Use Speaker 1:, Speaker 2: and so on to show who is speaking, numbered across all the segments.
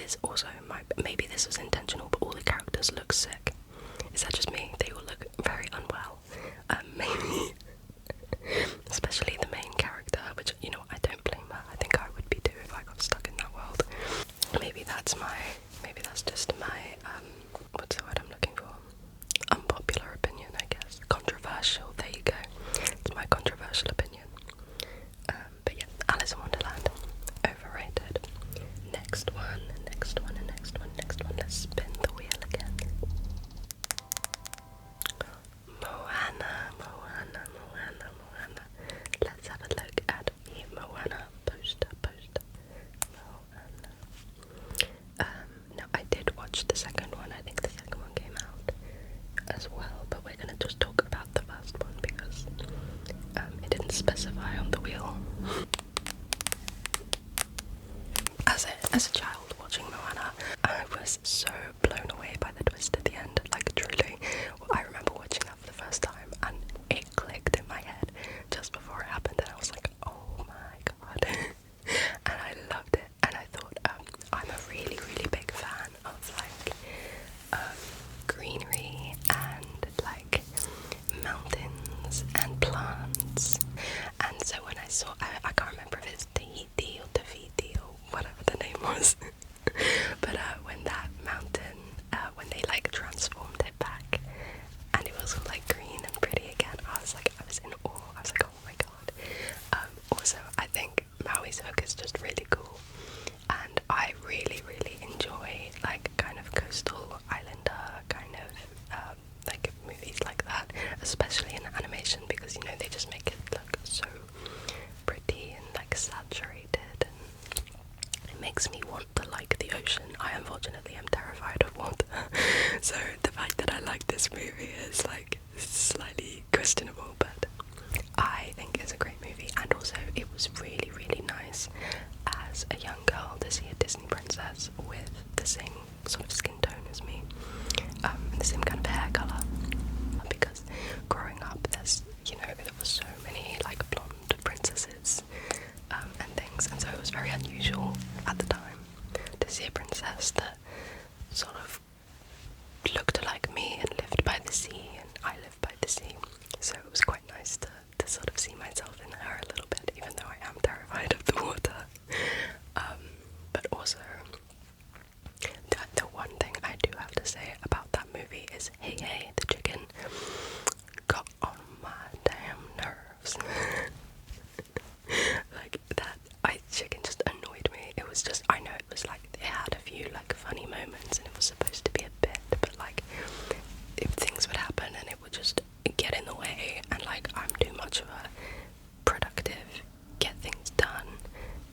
Speaker 1: is also maybe this was intentional, but all the characters look sick. Is that just me? They all look very unwell. Maybe especially the main character, which, you know, I don't blame her. I think I would be too if I got stuck in that world. Maybe that's just my what's the word I'm looking for? Unpopular opinion, I guess. Controversial, there you go. It's my controversial opinion. But yeah, Alice in Wonderland, overrated. Next one. Let's spin the wheel again. Moana. Let's have a look at the Moana poster. Moana. Now I did watch the second one. I think the second one came out as well, but we're gonna just talk about the first one because it didn't specify on the wheel. As a child watching Moana, I was so blown away by the twist at the end. Like, truly, I remember watching that for the first time and it clicked in my head just before it happened, and I was like, oh my god. And I loved it, and I thought, I'm a really big fan of like greenery and like mountains and plants, and so when I saw, I can't remember if it's Tahiti or Tafiti or whatever the name was, but when that mountain, when they like transformed it back and it was all like green and pretty again, I was in awe. I was like, oh my god. Also, I think Maui's hook is just really cool, and I really enjoy like kind of coastal islander kind of like movies like that, especially in animation, because, you know, they just make it look so pretty and like saturated, and it makes me want to like the ocean. I unfortunately am terrified of water, so the fact that I like this movie is like slightly questionable, but I think it's a great movie. And also it was really nice as a young girl to see a Disney princess with the same sort of skin tone as me, and the same kind of hair colour, because growing up there's, you know, there were so many like blonde princesses and things, and so it was very unusual at the time to see a princess that sort of looked like me and lived by the sea, and I live by the sea, so it was quite nice to sort of see myself in her a little bit, even though I am terrified of the water. But also, the one thing I do have to say about that movie is Hey the chicken got on my damn nerves. Like, chicken just annoyed me. It was just, I know it was like, it had a few like funny moments and it was supposed to be a bit, but like, if things would happen and it would just get in the way, and like, I'm too much of a productive, get things done,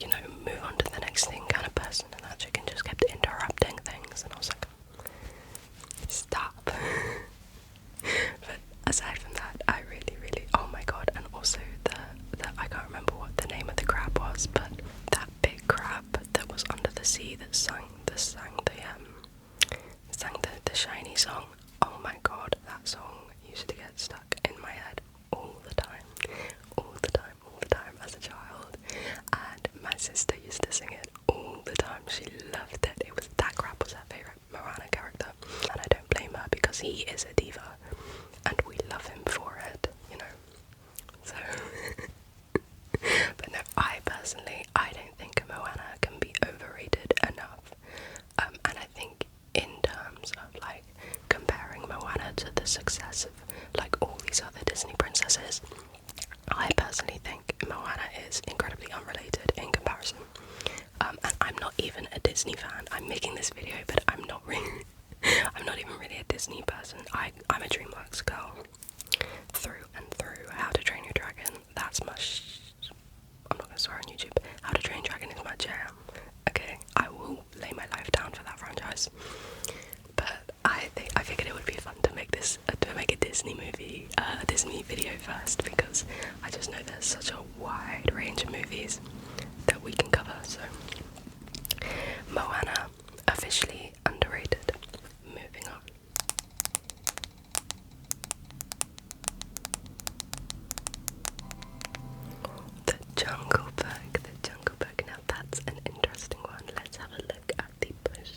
Speaker 1: you know, move on to the next thing kind of person, and that chicken just kept interrupting things, and I was like, stop. But aside from that, I really, oh my god. And also the I can't remember what the name of the crab was, but that big crab that was under the sea that sang the shiny song. Oh my god, that song used to get stuck in my head all the time as a child, and my sister used to sing it all the time. She loved it. That crab was her favourite Moana character, and I don't blame her because he is a diva and we love him for it, you know. So but no, I don't think Moana can be overrated enough, and I think in terms of like comparing Moana to the success of like all these other Disney princesses, I personally think Moana is incredibly unrelated in comparison. And I'm not even a Disney fan. I'm making this video, but I'm not even really a Disney person. I'm a DreamWorks girl through and through. How to Train Your Dragon, that's my I'm not gonna swear on YouTube. How to Train Your Dragon is my jam. Okay, I will lay my life down for that franchise. But I figured it would be fun to make a Disney movie, a Disney video first, because I just know there's such a wide range of movies that we can cover. So Moana, officially underrated. Moving on. The Jungle Book. Now that's an interesting one. Let's have a look at the poster.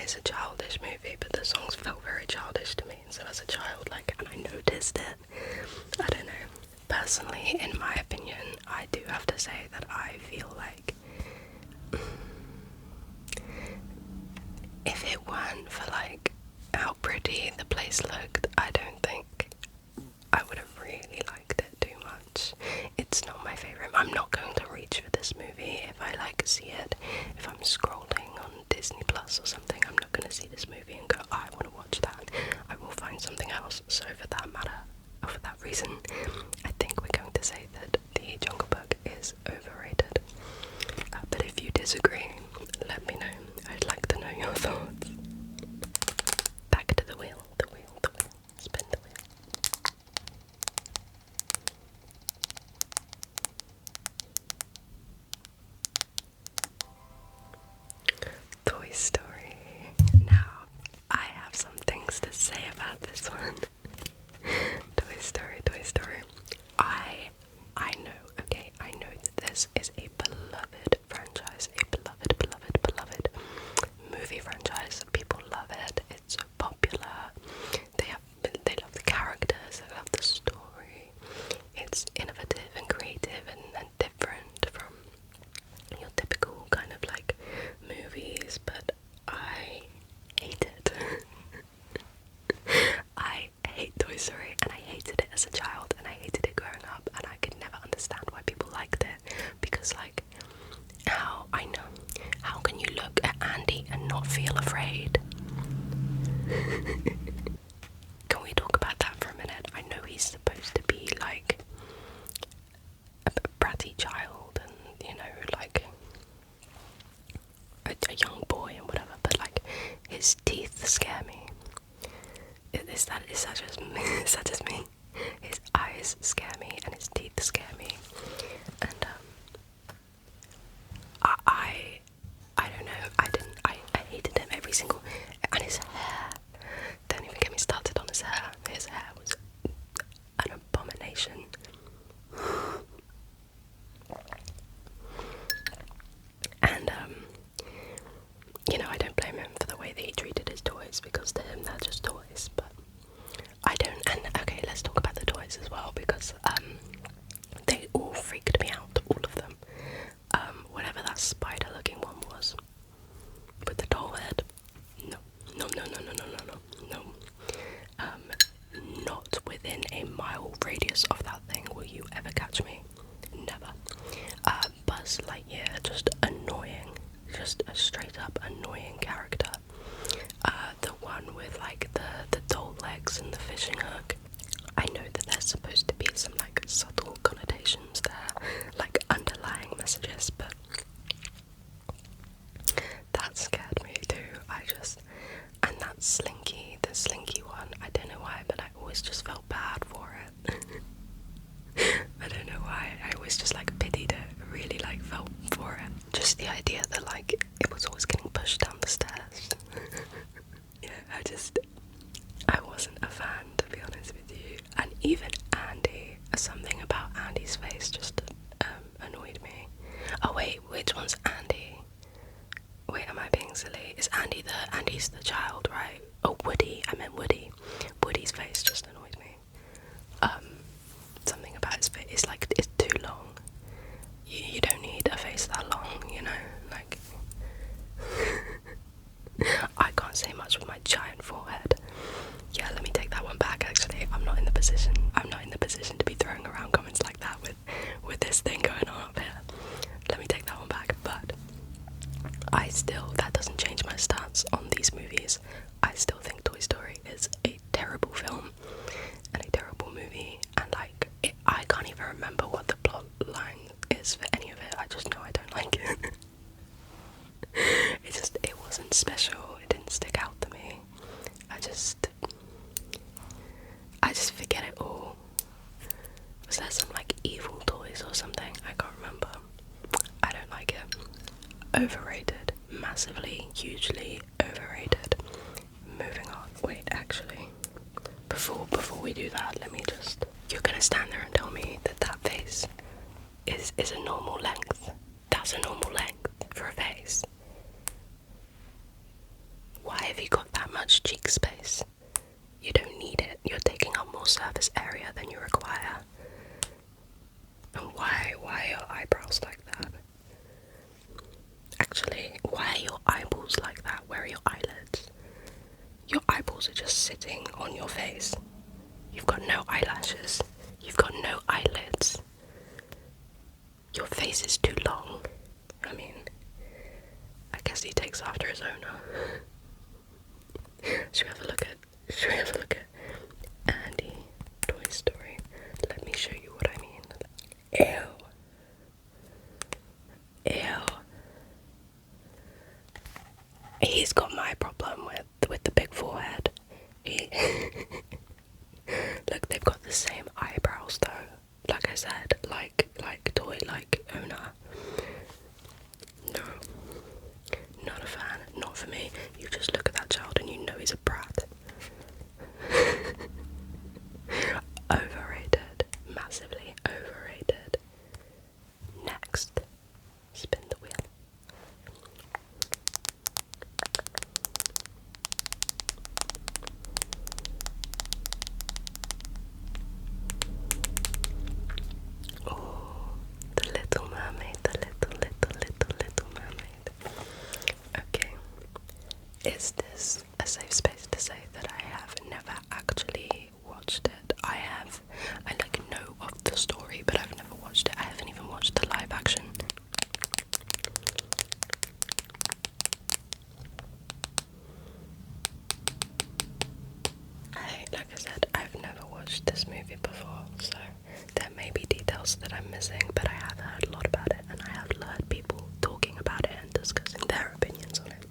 Speaker 1: is a childish movie, but the songs felt very childish to me. So as a child, like, and I noticed it. I don't know. Personally, in my opinion, I do have to say that I feel like if it weren't for like how pretty the place looked, I don't think I would have really liked it too much. It's not my favourite. I'm not going to reach for this movie if I like see it. If I'm scrolling on Disney Plus or something, I'm not going to see this movie and go, oh, I want to watch that. I will find something else. So for that matter, or for that reason, I think we're going to say that The Jungle Book is overrated. But if you disagree, let me know. I'd like to know your thoughts. Back to the wheel, the wheel, the wheel. Spin the wheel. Toy Story. Now, I have some things to say about this one. Toy Story, Toy Story. I know, okay, I know that this is a beloved franchise, a beloved movie franchise. People love it. It's popular. They love the characters. They love the story. It's innovative and creative and different from your typical kind of like movies. But I hate it. I hate Toy Story, and I hated it as a child, and I hated it growing up, and I could never understand why people liked it, because like, how can you look at Andy and not feel afraid? Can we talk about that for a minute? I know he's supposed to be like a bratty child, and you know, like a young boy and whatever, but like his teeth scare me. Is that just me? Is that just me? His eyes scare me and his teeth scare me, and I don't know. I hated him every single. And his hair. Don't even get me started on his hair. His hair was an abomination. And you know, I don't blame him for the way that he treated his toys, because to him they're just toys. But I don't. And okay, let's talk about the toys as well, because they all freaked me out, all of them. Whatever that spider-looking one was with the doll head. No. Not within a mile radius of that thing will you ever catch me. Never. Buzz Lightyear, just annoying. Just a straight up annoying character. The one with like the doll legs and the fishing hook. I know that there's supposed to be some like subtle connotations there, like underlying messages, but that scared me too. And that Slinky, the Slinky one, I don't know why, but I always just felt bad for it. I don't know why, I always just like pitied it, really like felt for it. Just the idea that like it was always getting pushed down the stairs. Yeah, I wasn't a fan, to be honest with you. And even Andy, something about Andy's face just annoyed me. Oh wait, which one's Andy? Wait, am I being silly? Andy's the child, right? Oh, Woody, I meant Woody. Woody's face just annoyed me. Something about his face, it's too long. You don't need a face that long, you know, like... I can't say much with my giant forehead. Yeah, let me take that one back, actually. I'm not in the position to be throwing around comments like that with this thing going on up here. Let me take that one back, but that doesn't change my stance on these movies. I still think Toy Story is a terrible film and a terrible movie, and like, I can't even remember what the plot line is for any of it. I just know I don't like it. It wasn't special. It didn't stick out to me. I just forget it all. Was there some like evil toys or something? I can't remember. I don't like it. Overrated. Massively, hugely overrated. Moving on. Wait, actually, before we do that, let me just... You're gonna stand there and tell me that face is a normal length. That's a normal length for a face. Why big space. You don't need it. You're taking up more surface area than you require. And why are your eyebrows like that? Actually, why are your eyeballs like that? Where are your eyelids? Your eyeballs are just sitting on your face. You've got no eyelashes. You've got no eyelids. Your face is too long. I mean, I guess he takes after his owner. Should we have a look at Andy, Toy Story? Let me show you what I mean. Ew. He's got my problem with the big forehead. Look, they've got the same eyebrows though. Like I said, like Toy, like owner. No, not a fan. Not for me. You just look at that child and you know he's a brat. Overrated. Massively overrated. Next, spin the wheel. Oh, the Little Mermaid, the little mermaid. Okay, is this a safe space to say that I have never actually watched it? I like know of the story, but I've never watched it. I haven't even watched the live action. Like I said, I've never watched this movie before, so there may be details that I'm missing, but I have heard a lot about it, and I have heard people talking about it and discussing their opinions on it.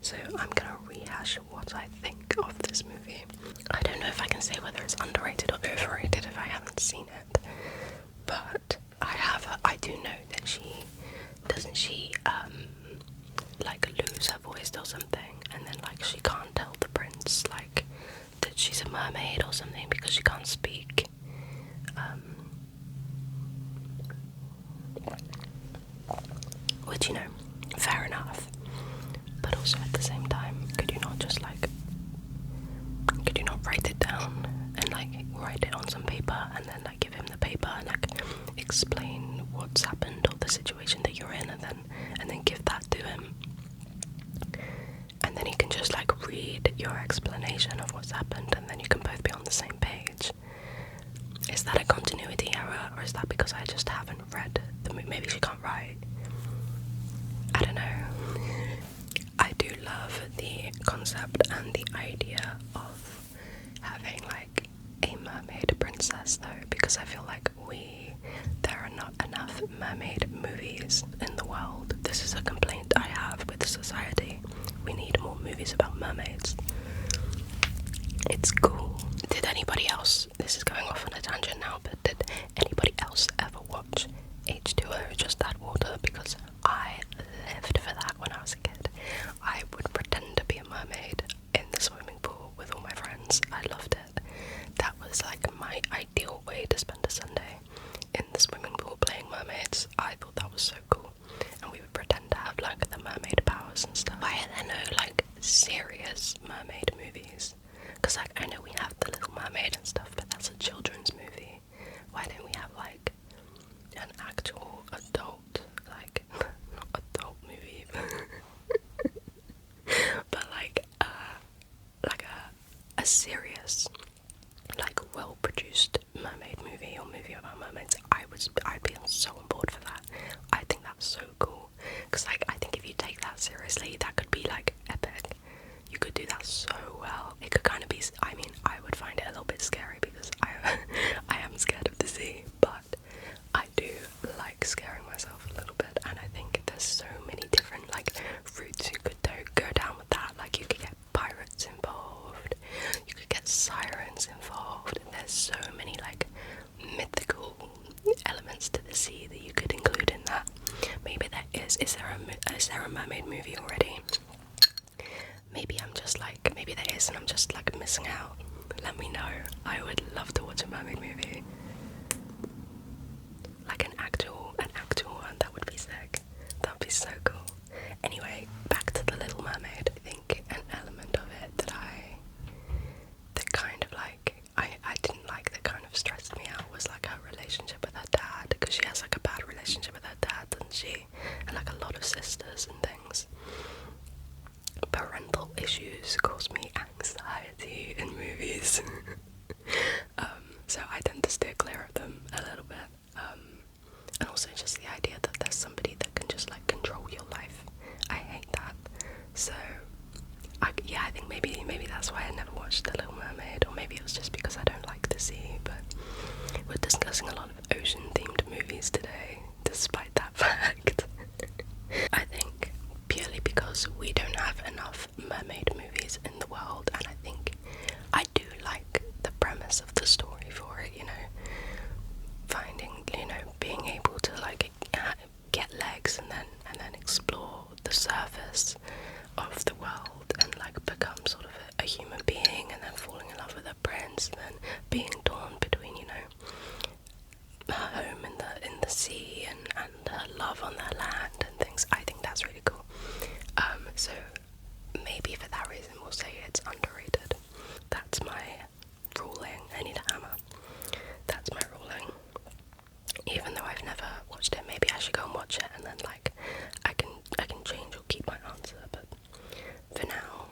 Speaker 1: So I'm gonna rehash what I think of this movie. I don't know if I can say whether it's underrated or overrated if I haven't seen it, but I do know that she like lose her voice or something, and then like she can't tell the prince like that she's a mermaid or something because she can't speak. Which, you know, fair enough. But also at the same time, could you not write it down and like write it on some paper and then like give him the paper and like explain what's happened or the situation that you're in, and then give that to him, and then he can just like read your explanation of what's happened, and then you can both be on the same page. Is that a continuity error, or is that because I just haven't read the movie? Maybe she can't write. I don't know. I do love the concept and the idea of having like a mermaid princess though, because I feel like there are not enough mermaid movies in the world. This is a complaint I have with society. We need more movies about mermaids. It's cool. Did anybody else, this is going off on a tangent now, but did anybody else ever watch H2O, Just Add Water? Because I lived for that when I was a kid. I would pretend to be a mermaid in the swimming pool with all my friends. I loved it. That was like my ideal way to spend a Sunday, in the swimming pool playing mermaids. I thought that was so cool. And we would pretend to have like the mermaid powers and stuff. Why are there no like serious mermaid movies? Because like I know we have The Little Mermaid and stuff, but that's a children's movie. Why don't we have like an actual adult, like not adult movie, but like a serious, like well-produced mermaid movie or movie about mermaids? I'd be so on board for that. I think that's so cool, because like I think if you take that seriously, that could be like epic. You could do that so well. It could kind of be, I mean, I would find it a little bit scary because I am scared of the sea, but I do like scaring myself a little bit, and I think there's so many different like routes you could go down with that. Like you could get pirates involved, you could get sirens involved, and there's so many like mythical elements to the sea that you could include in that. Maybe there is. Is there a mermaid movie already? Maybe there is and I'm just like missing out. Let me know. I would love to watch a mermaid movie. Like an actual one. That would be sick. That would be so cool. Anyway, back to The Little Mermaid. I think an element of it that I because we don't have enough mermaid movies in the world, and I think I do like the premise of the story for it, you know, finding, you know, being able to like get legs and then explore the surface of the world and like become sort of a human being, and then falling in love with a prince, and then being torn between, you know, her home in the sea and her love on their land and things. I think that's really cool. So maybe for that reason we'll say it's underrated. That's my ruling. I need a hammer. That's my ruling. Even though I've never watched it, maybe I should go and watch it, and then like I can change or keep my answer. But for now,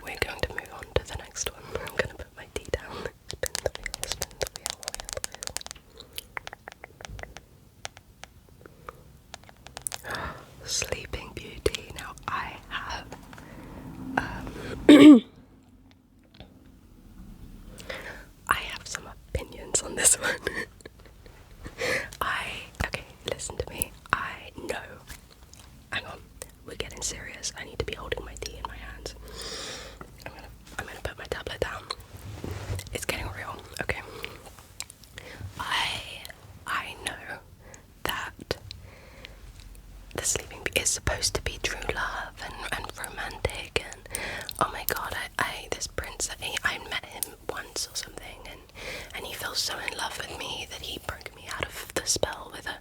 Speaker 1: we're going to move on to the next one. I'm gonna put my tea down. Spin the wheel, spin the wheel, wheel, wheel. Sleeping Beauty. Now I have I have some opinions on this one. Okay, listen to me. I know. Hang on, we're getting serious. I need to be holding my tea in my hands. I'm gonna put my tablet down. It's getting real. Okay. I know that the Sleeping Beauty is supposed to be true love and romantic, and oh my god, this prince, I met him once or something, and he fell so in love with me that he broke me out of the spell with a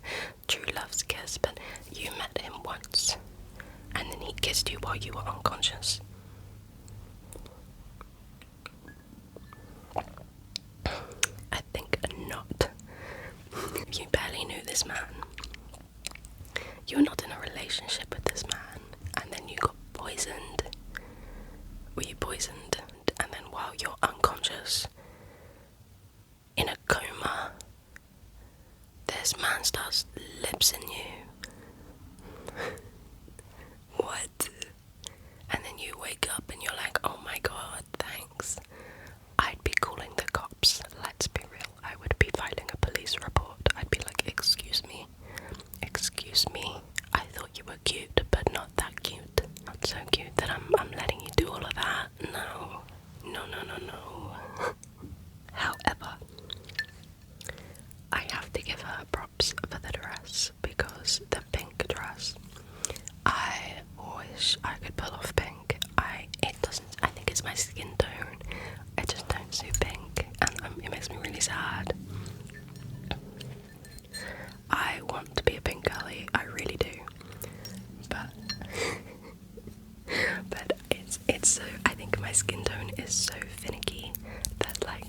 Speaker 1: true love's kiss. But you met him once, and then he kissed you while you were unconscious. I think not. You barely knew this man. You're not in a relationship with this man, and then you got poisoned. Were you poisoned? And then while you're unconscious, in a coma, this man starts lipsing you. What? And then you wake up and you're like, oh my god, thanks. I'd be calling the cops. Let's be real. I would be filing a police report. I'd be like, excuse me, I thought you were cute, but not that cute. Not so cute that I'm letting you do all of that. No. However, I have to give her props for the dress, because the pink dress, I wish I could pull off pink. I think it's my skin tone. I just don't see pink, and it makes me really sad. I want to be a pink girly, I really do, but it's so, I think my skin tone is so finicky that like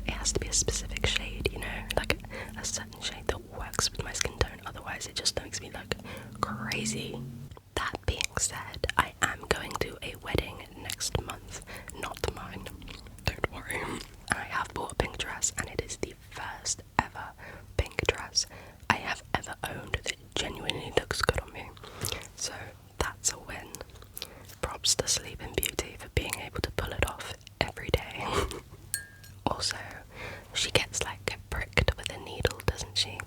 Speaker 1: it has to be a specific shade, you know, like a certain shade that works with my skin tone, otherwise it just makes me look crazy. That being said, I am going to a wedding next month, not mine, don't worry. I have bought a pink dress, and it is the first ever pink dress I have ever owned that genuinely looks good on me. So that's a win. Props to Sleeping Beauty for being able to pull it off every day. Also, she gets like pricked with a needle, doesn't she?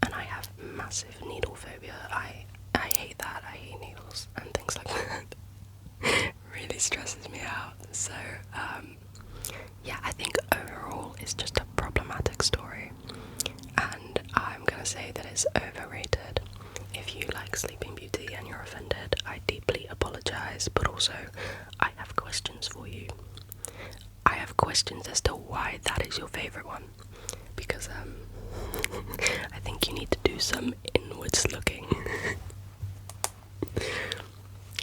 Speaker 1: And I have massive needle phobia. I hate that. I hate needles and things like that. Really stresses me out. So yeah, I think overall it's just a problematic story, and I'm gonna say that it's overrated. If you like Sleeping Beauty and you're offended, I deeply apologise, but also I have questions for you. I have questions as to why that is your favourite one, because I think you need to do some inwards looking.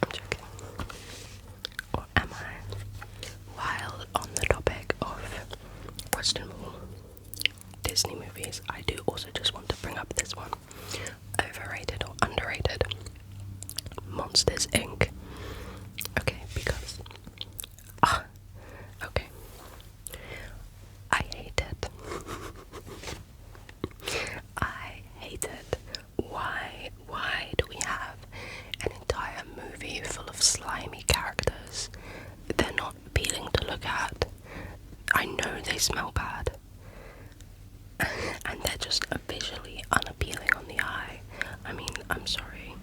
Speaker 1: I'm joking. Or am I? While on the topic of questionable Disney movies, I do also just want to bring up this one. Overrated or underrated? Monsters Inc. Okay, because okay, I hate it. I hate it. Why do we have an entire movie full of slimy characters? They're not appealing to look at. I know they smell bad, and they're just visually unappealing on the eye. I mean, I'm sorry.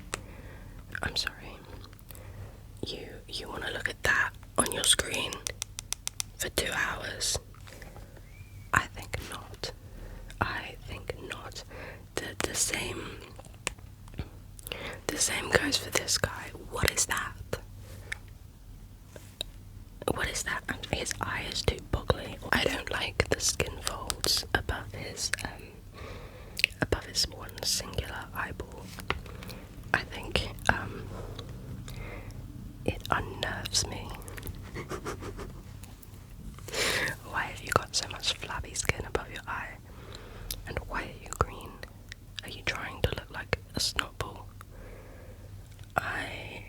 Speaker 1: You want to look at that on your screen for 2 hours? I think not. I think not. The same goes for this guy. What is that? What is that? His eye is too boggly. I don't like the skin folds above his one singular eyeball. I think it unnerves me. Why have you got so much flabby skin above your eye? And why are you green? Are you trying to look like a snotball? I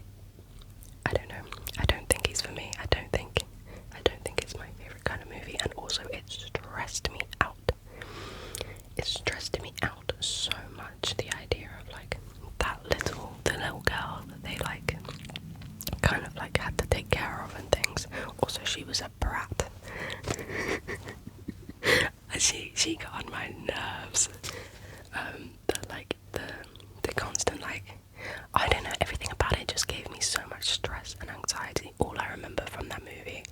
Speaker 1: don't know. I don't think he's for me. I don't think it's my favourite kind of movie, and also it stressed me out. It stressed me out so much, the idea of like the little girl that they like kind of like had to take care of and things. Also, she was a brat. she got on my nerves. The constant like, I don't know, everything about it just gave me so much stress and anxiety. All I remember from that movie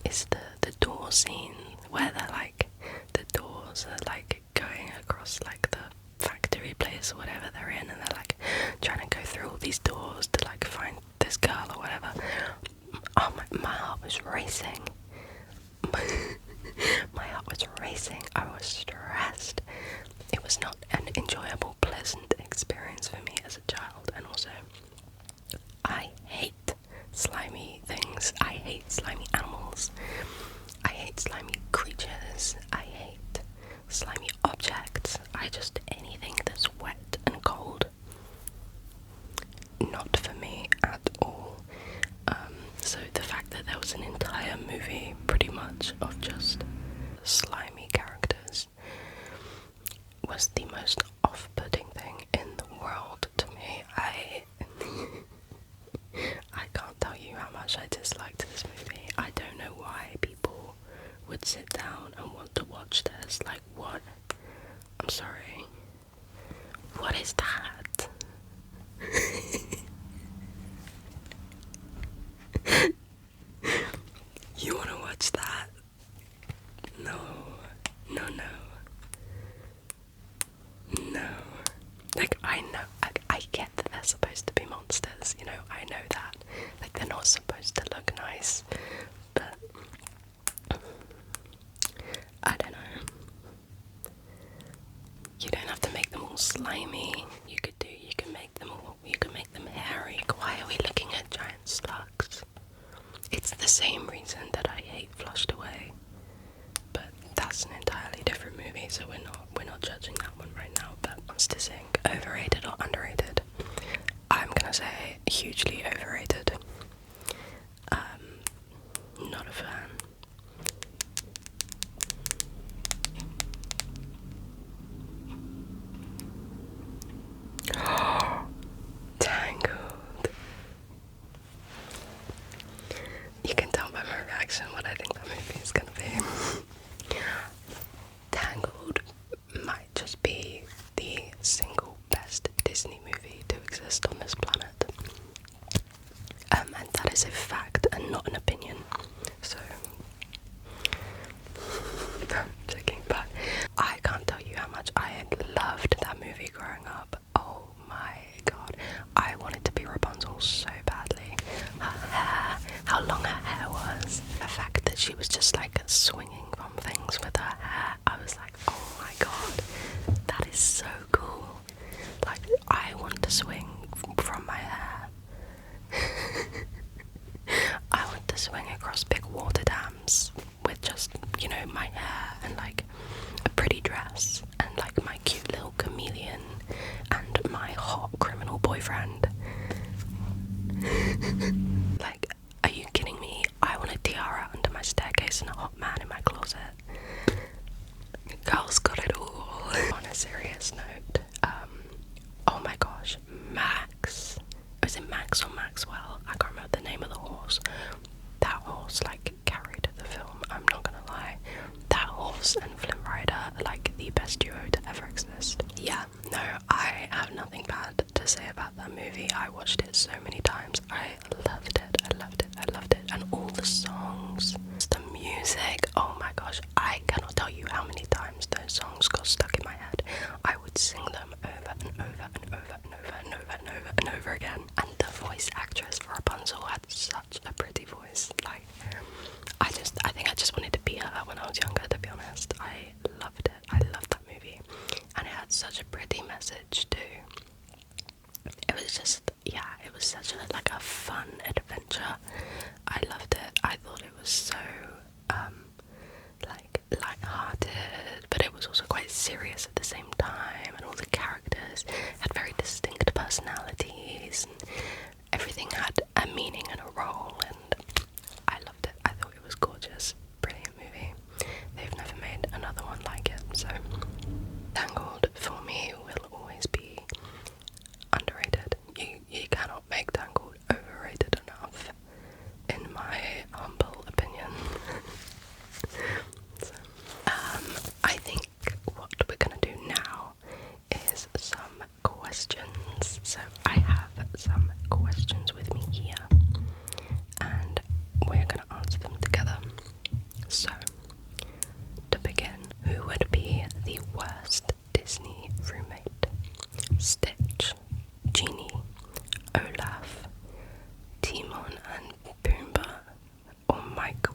Speaker 1: is the door scene where they're like, the doors are like going across like the factory place or whatever they're in, and they're like trying to go through all these doors to like find this girl or whatever. Oh, my heart was racing. My heart was racing. I was stressed. It was not an enjoyable, pleasant experience for me as a child, and also I hate slimy things. I hate slimy animals. I hate slimy creatures. I hate slimy objects. Anything that's wet and cold. Not for me at all. So the fact that there was an entire movie pretty much of just slimy characters was the most off-putting thing in the world to me. I can't tell you how much I disliked this movie. I don't know why people would sit down and want to watch this. Like, what? I'm sorry. What is that? You wanna watch that? No. Like, I know, I get that they're supposed to be monsters, you know, I know that. Like, they're not supposed to look nice, but I don't know. You don't have to make them all slimy. You can make them hairy. Why are we looking at giant slugs? It's the same reason that I hate Flushed Away. But that's an entirely different movie, so we're not judging that one right now. But Monsters Inc. Overrated or underrated? I'm gonna say hugely overrated. Not a fan. Tangled. You can tell by my reaction what I think that movie is gonna be. Tangled might just be the single best Disney movie to exist on this planet. And that is a fact and not an opinion. So, I'm joking, but I can't tell you how much I had loved that movie growing up. Oh my god. I wanted to be Rapunzel so badly. Her hair, how long her hair was. The fact that she was just like swinging from things with her hair. I was like, oh my god, that is so cool. Like, I want to swing from my hair. I want to swing across big water dams with just, you know, my hair and like a pretty dress and like my cute little chameleon and my hot criminal boyfriend. Like, are you kidding me? I want a tiara under my staircase and a hot man in my closet. Girls got it all. On a serious note, oh my gosh, Max. Was it Max or Maxwell? I can't remember the name of the horse. That horse like carried the film, I'm not gonna lie. That horse and Flynn Rider are like the best duo to ever exist. Yeah, no, I have nothing bad to say about that movie. I watched it so many times. I loved it.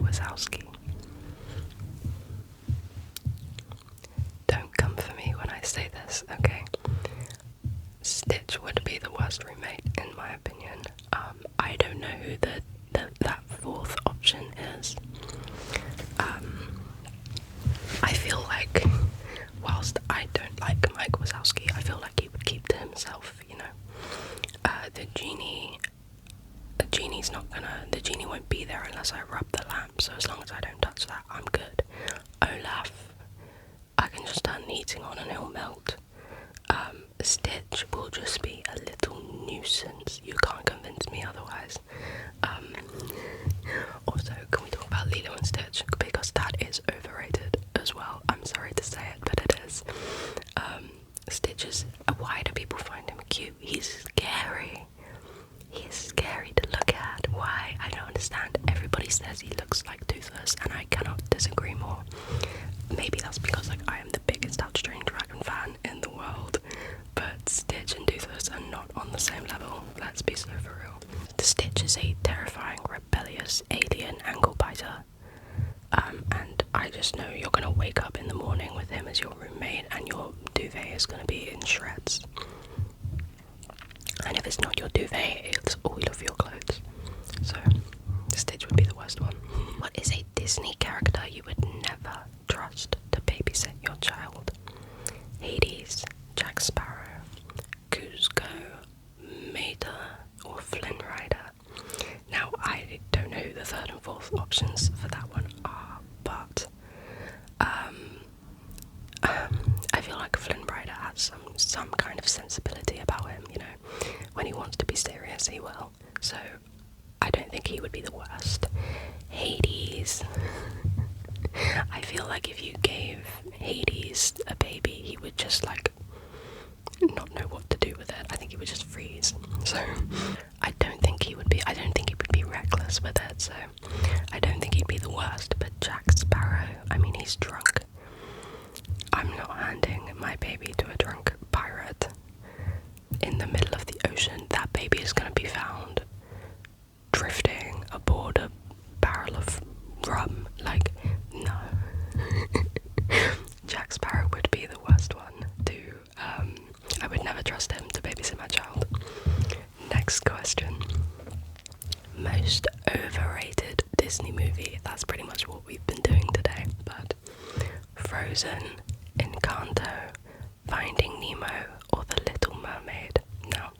Speaker 1: Wazowski. Don't come for me when I say this, okay? Stitch would be the worst roommate, in my opinion. I don't know who that fourth option is. I feel like, whilst I don't like Mike Wazowski, I feel like he would keep to himself, you know. The genie won't be there unless I rub the lamp, so as long as I don't touch that, I'm good. Olaf, I can just turn the heating on and he'll melt. Stitch will just be a little nuisance. You can't convince me otherwise. Also, can we talk about Lilo and Stitch? Because that is overrated as well. I'm sorry to say it, but it is. Stitch is... Why do people find him cute? He's scary. He's scary to look at. Why? I don't understand. Everybody says he looks like Toothless, and I cannot disagree more. Maybe that's because I am the biggest How to Train Your Dragon fan in the world, but Stitch and Toothless are not on the same level. Let's be so for real. The Stitch is a terrifying, rebellious alien ankle biter, and I just know you're gonna wake up in the morning with him as your roommate, and your duvet is gonna be in shreds. And if it's not your duvet, it's all of your clothes. So, Stitch would be the worst one. What is a Disney character you would never trust to babysit your child? Hades, Jack Sparrow, Kuzco, Mater, or Flynn Rider? Now, I don't know who the third and fourth options for that one are, but I feel like Flynn Rider has some kind of sensibility about him, you know. When he wants to be serious, he will. So, I don't think he would be the worst. Hades. I feel like if you gave Hades a baby, he would just not know what to do with it. I think he would just freeze. So I don't think he would be reckless with it, so I don't think he'd be the worst. But Jack Sparrow, I mean, he's drunk. I'm not handing my baby to a drunk pirate in the middle of the ocean. That baby is going to be found drifting aboard a barrel of rum. No. Jack Sparrow would be the worst one to, I would never trust him to babysit my child. Next question. Most overrated Disney movie. That's pretty much what we've been doing today, but Frozen, Encanto, Finding Nemo, or The Little Mermaid. Now,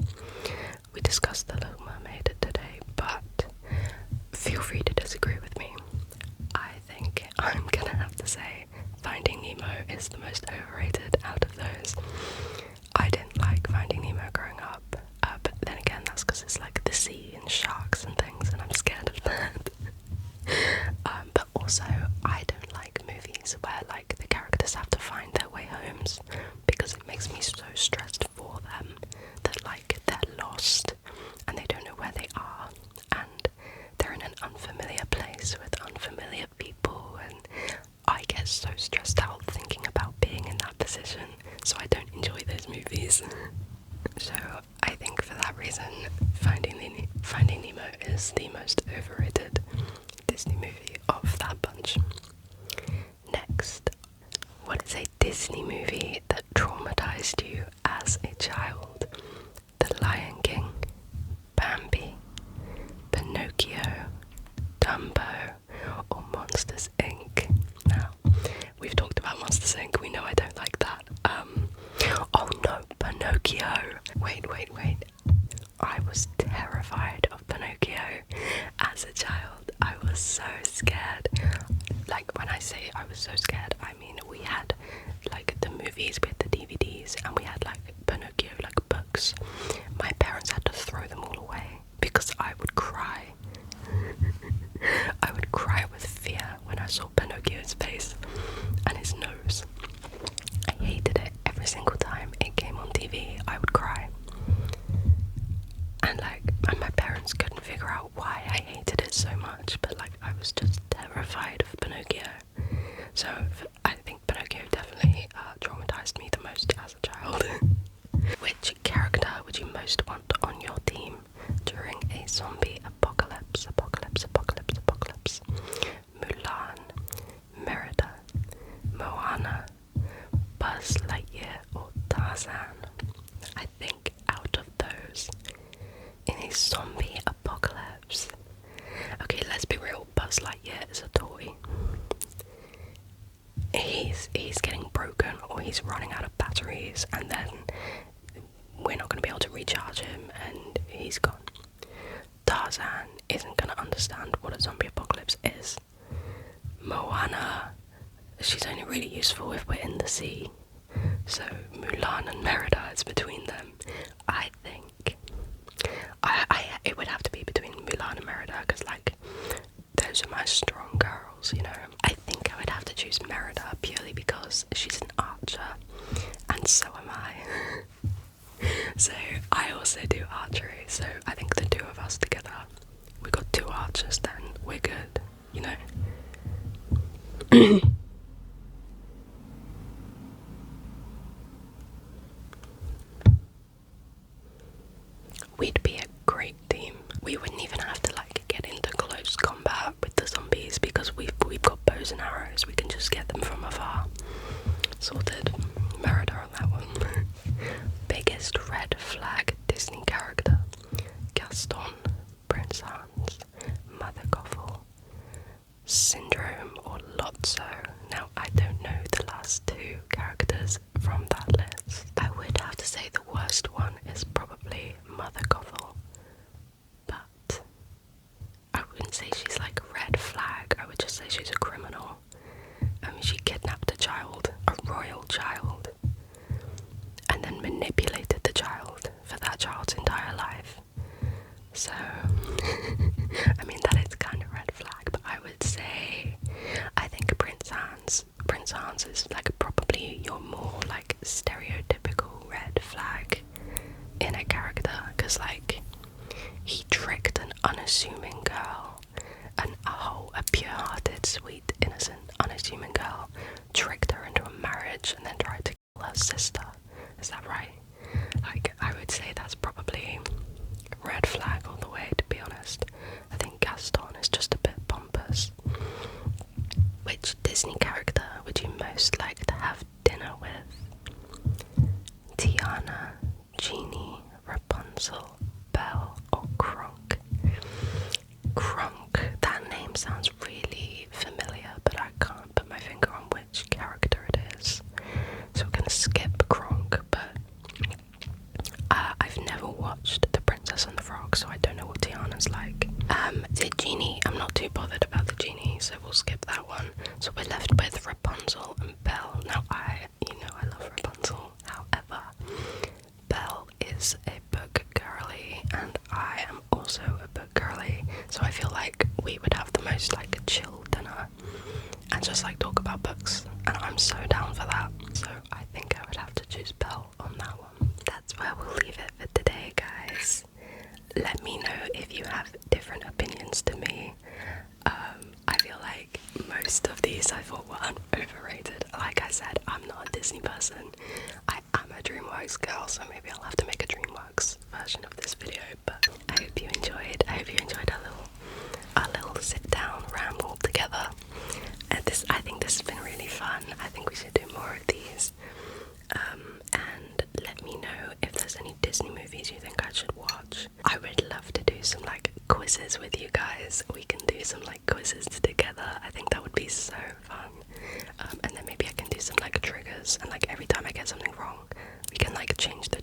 Speaker 1: we discussed The Little Mermaid today, but feel free to disagree with me. I think I'm gonna have to say Finding Nemo is the most overrated out of those. I didn't like Finding Nemo growing up, but then again, that's because it's like the sea and sharks and things, and I'm scared of that. But also, I don't like movies where the characters have to find their way homes, because it makes me so stressed for them that they're lost and they don't know where they are, and they're in an unfamiliar place with unfamiliar people, and I get so stressed out thinking about being in that position, so I don't enjoy those movies. So I think for that reason, Finding Nemo is the most overrated Disney movie of that bunch. Next, what is a Disney movie that traumatized you as a child? The Lion King, Bambi, Pinocchio, Dumbo, or Monsters Inc. Now, we've talked about Monsters Inc. We know I don't like that. Oh no, Pinocchio. Wait. I was terrified of Pinocchio as a child. I was so scared. When I say I was so scared, I mean we had the movies, we had the DVDs, and we had Pinocchio books. My parents had to throw them all away because I would cry. I would cry with fear when I saw Pinocchio's face and his nose. I hated it. Every single time it came on TV, I would cry. And my parents couldn't figure out why I hated it so much, but I was just terrified of Pinocchio. So I think Pinocchio definitely traumatized me the most as a child. Which character would you most want on your team during a zombie apocalypse? Buzz Lightyear is a toy. He's getting broken, or he's running out of batteries, and then we're not going to be able to recharge him, and he's gone. Tarzan isn't going to understand what a zombie apocalypse is. Moana, she's only really useful if we're in the sea. So Mulan and Merida, it's between them. I think it would have to be between Mulan and Merida, because like those are my strong girls, you know. I think I would have to choose Merida purely because she's an archer, and so am I. So I also do archery, so I think the two of us together, we got two archers, then we're good, you know. We'd be a great team. We wouldn't even have to like get into close combat with the zombies because we've got bows and arrows. We can just get them from afar. Sorted. Merida on that one. Biggest red flag Disney character: Gaston, Prince Hans, Mother Gothel, Syndrome, or Lotso. Now I don't know the last two characters from that list. I would have to say the worst one is probably Mother Gothel, but I wouldn't say she's like a red flag. I would just say she's a criminal. I mean, she kidnapped a child, a royal child, and then manipulated the child for that child's entire life. So, I mean, that is kind of red flag, but I would say, I think Prince Hans is like probably your more like stereotypical red flag in a character, because like he tricked an unassuming girl, a pure-hearted, sweet, innocent, unassuming girl, tricked her into a marriage and then tried to kill her sister. Is that right? Like, I would say that's probably red flag all the way, to be honest. I think Gaston is just a bit pompous. Which Disney character would you most like to have dinner with? Tiana, Genie, Rapunzel, Belle, or Kronk? Kronk, that name sounds really familiar, but I can't put my finger on which character it is. So we're gonna skip Kronk, but I've never watched The Princess and the Frog, so I don't know what Tiana's like. The Genie, I'm not too bothered about the Genie, so we'll skip that one. So we're left with Rapunzel and Belle. Now I love Rapunzel, however, Belle is a book girly, and I am also a book girly, so I feel like we would have the most like chill dinner and just like talk about books, and I'm so down for that. So I think I would have to choose Belle on that one. That's where we'll leave it for today, guys. Let me know if you have different opinions to me. I feel like most of these I thought were overrated. Like I said, I'm not a Disney person. I am a DreamWorks girl, so maybe I'll have to make a DreamWorks version of this video. But I hope you enjoyed. I hope you enjoyed our little sit down ramble together. And I think this has been really fun. I think we should do more of these. And let me know if there's any Disney movies you think I should watch. I would love to do some like quizzes with you guys. We can do some like quizzes together. I think that would be so fun. And then maybe I can do some like triggers, and like every time I get something wrong, we can like change the